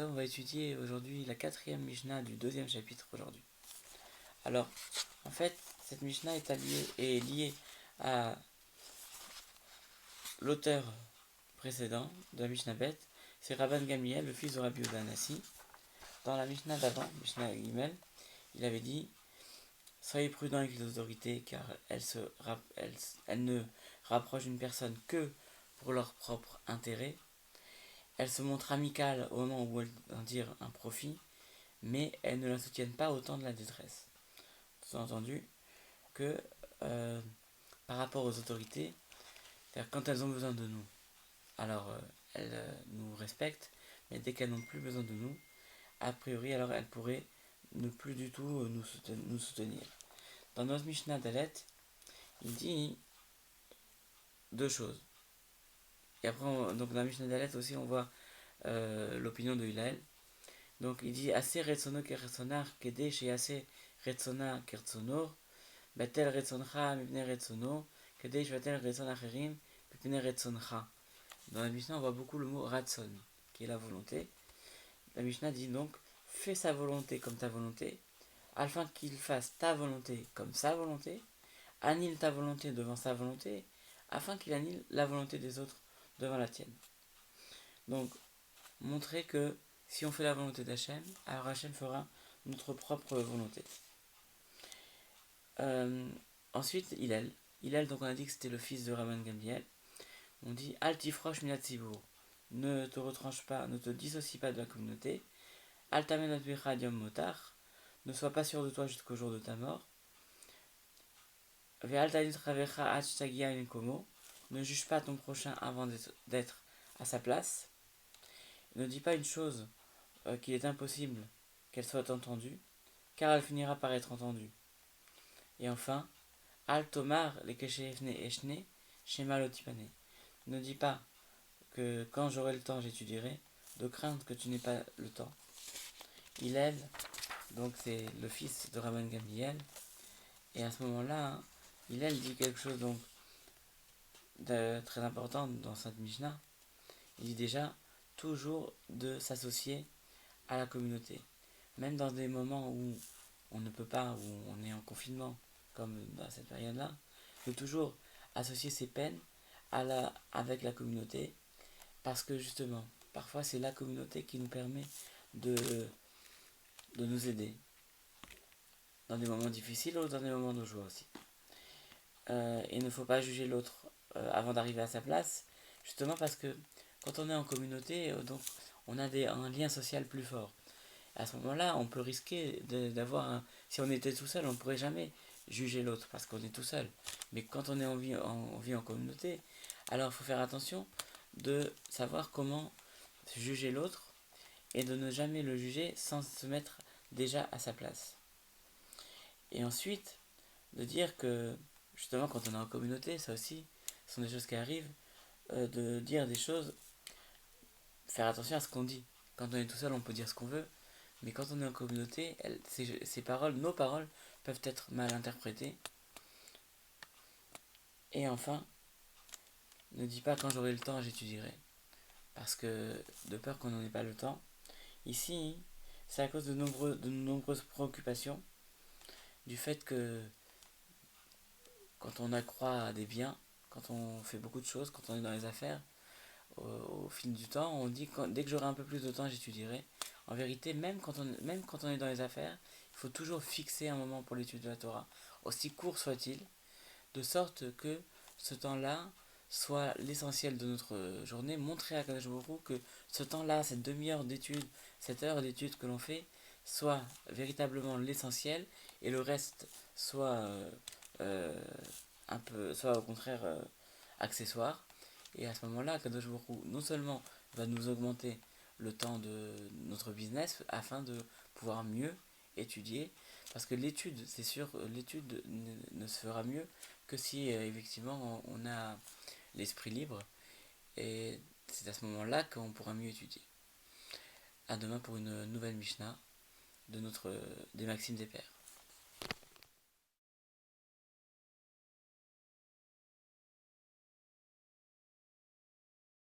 on va étudier aujourd'hui la 4e Mishnah du 2e chapitre aujourd'hui. Alors, en fait, cette Mishnah est liée à l'auteur précédent de la Mishnah Bet, c'est Rabban Gamliel, le fils de Rabbi Yehuda Hanassi. Dans la Mishnah d'avant, Mishnah Gimel, il avait dit « Soyez prudents avec les autorités, car elles ne rapprochent une personne que pour leur propre intérêt. Elles se montrent amicales au moment où elles en tirent un profit, mais elles ne la soutiennent pas au temps de la détresse. » Sous-entendu que par rapport aux autorités, c'est-à-dire quand elles ont besoin de nous, alors elles nous respectent, mais dès qu'elles n'ont plus besoin de nous, a priori, alors elles pourraient ne plus du tout nous soutenir. Dans notre Mishnah Dalet, il dit deux choses. Et après, donc dans la Mishnah Dalet aussi, on voit l'opinion de Hillel. Donc il dit assez retsono keretsonar kede chez assez retsona kertsonor batel retsoncha mipne retsono kede shvatel retson acherim mipne retsoncha. Dans la Mishnah, on voit beaucoup le mot ratson, qui est la volonté. La Mishnah dit donc fais sa volonté comme ta volonté, afin qu'il fasse ta volonté comme sa volonté, annule ta volonté devant sa volonté, afin qu'il annule la volonté des autres devant la tienne. Donc, montrer que si on fait la volonté d'Hachem, alors Hachem fera notre propre volonté. Ensuite, Hillel, donc on a dit que c'était le fils de Rabban Gamliel. On dit Al tifrosh minat tzibur, ne te retranche pas, ne te dissocie pas de la communauté. Al tamen atbicha yom motar, ne sois pas sûr de toi jusqu'au jour de ta mort. Ve'al talit ravecha ach tagia minkomo, ne juge pas ton prochain avant d'être à sa place. Ne dis pas une chose qu'il est impossible qu'elle soit entendue, car elle finira par être entendue. Et enfin, Al tomar le keshefne eshne shema lotipane. Ne dis pas que quand j'aurai le temps j'étudierai, de crainte que tu n'aies pas le temps. Hillel, donc c'est le fils de Rabban Gamliel, et à ce moment-là, Hillel dit quelque chose donc de très important dans cette Mishnah. Il dit déjà toujours de s'associer à la communauté, même dans des moments où on ne peut pas, où on est en confinement, comme dans cette période-là, de toujours associer ses peines avec la communauté, parce que justement, parfois c'est la communauté qui nous permet de nous aider dans des moments difficiles ou dans des moments de joie aussi. Il ne faut pas juger l'autre avant d'arriver à sa place, justement parce que quand on est en communauté, donc on a un lien social plus fort. À ce moment-là, on peut risquer d'avoir si on était tout seul, on ne pourrait jamais juger l'autre parce qu'on est tout seul. Mais quand on est en vie en communauté, alors il faut faire attention de savoir comment juger l'autre et de ne jamais le juger sans se mettre déjà à sa place. Et ensuite, de dire que justement quand on est en communauté, ça aussi, ce sont des choses qui arrivent, de dire des choses, faire attention à ce qu'on dit. Quand on est tout seul, on peut dire ce qu'on veut, mais quand on est en communauté, ces paroles, nos paroles, peuvent être mal interprétées. Et enfin, ne dis pas quand j'aurai le temps, j'étudierai. Parce que, de peur qu'on n'en ait pas le temps, ici, c'est à cause de nombreuses préoccupations, du fait que quand on accroît à des biens, quand on fait beaucoup de choses, quand on est dans les affaires, au fil du temps, on dit dès que j'aurai un peu plus de temps, j'étudierai. En vérité, même quand on est dans les affaires, il faut toujours fixer un moment pour l'étude de la Torah, aussi court soit-il, de sorte que ce temps-là soit l'essentiel de notre journée, montrer à Kadosh Baruch Hu que ce temps-là, cette demi-heure d'étude, cette heure d'étude que l'on fait, soit véritablement l'essentiel, et le reste soit soit au contraire accessoire. Et à ce moment-là, Kadosh Baruch Hu non seulement va nous augmenter le temps de notre business afin de pouvoir mieux étudier, parce que l'étude, c'est sûr, l'étude ne se fera mieux que si effectivement on a l'esprit libre, et c'est à ce moment-là qu'on pourra mieux étudier. À demain pour une nouvelle Mishnah des Maximes des Pères.